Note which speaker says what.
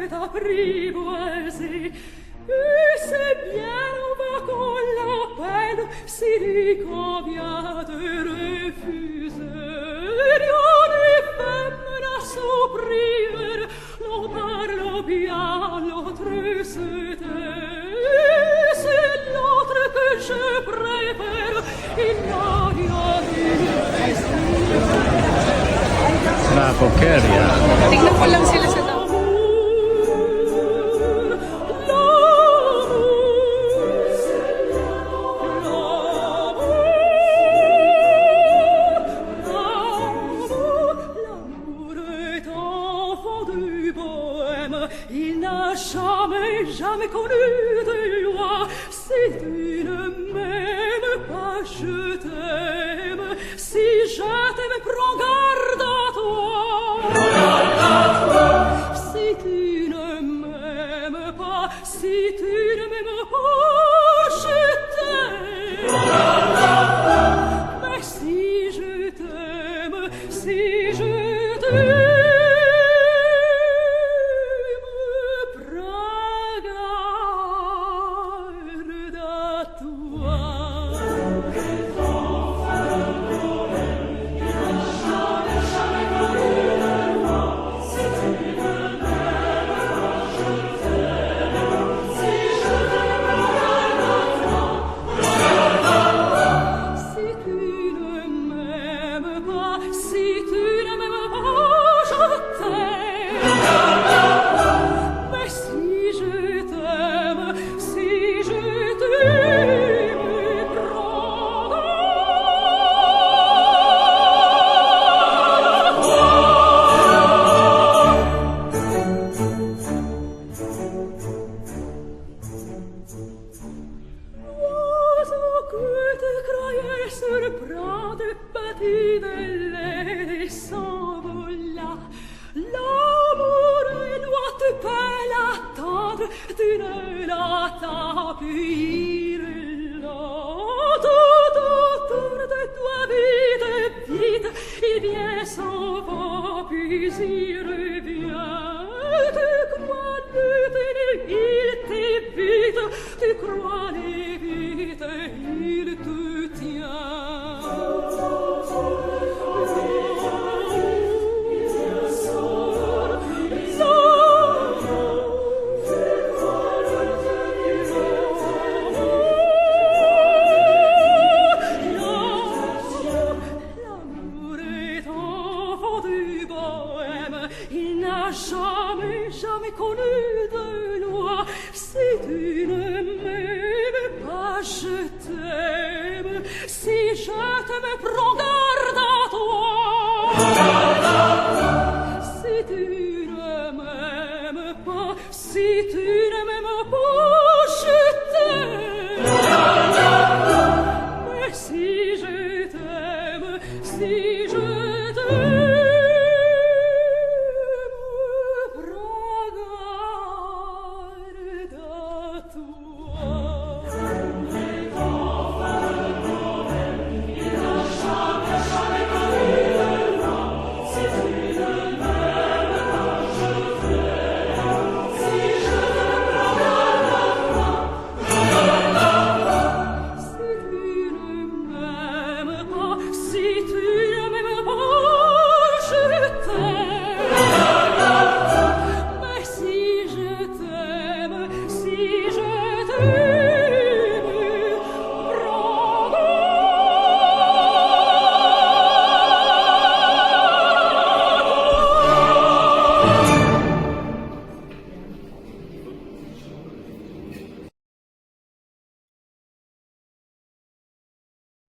Speaker 1: est apprivoisée. Et c'est bien, on va qu'on l'appelle, s'il lui convient de refuser. Rien n'est femme à s'ouvrir, l'on parle bien, l'autre se tait. C'est l'autre que je préfère, il n'a rien de
Speaker 2: Bravo, Keria.
Speaker 3: Tignan ko lang sila sa daw.
Speaker 1: Il n'a jamais connu de loi. Si tu ne m'aimes pas, je t'aime. Si je t'aime, prends garde à toi. Si tu ne m'aimes pas, si tu ne m'aimes pas, je t'aime. Mais si je t'aime, si je t'aime, l'amore doit pas l'attendre, tu ne l'attends plus là. Tout autour de toi, vite, vite, il vient, s'en va, puis il revient. Tu crois le tenir, il t'évite, tu crois l'évite, il te tient. Il n'a jamais connu de loi. Si tu ne m'aimes pas, je t'aime. Si je t'aime, prends garde à toi. Si tu ne m'aimes pas, si tu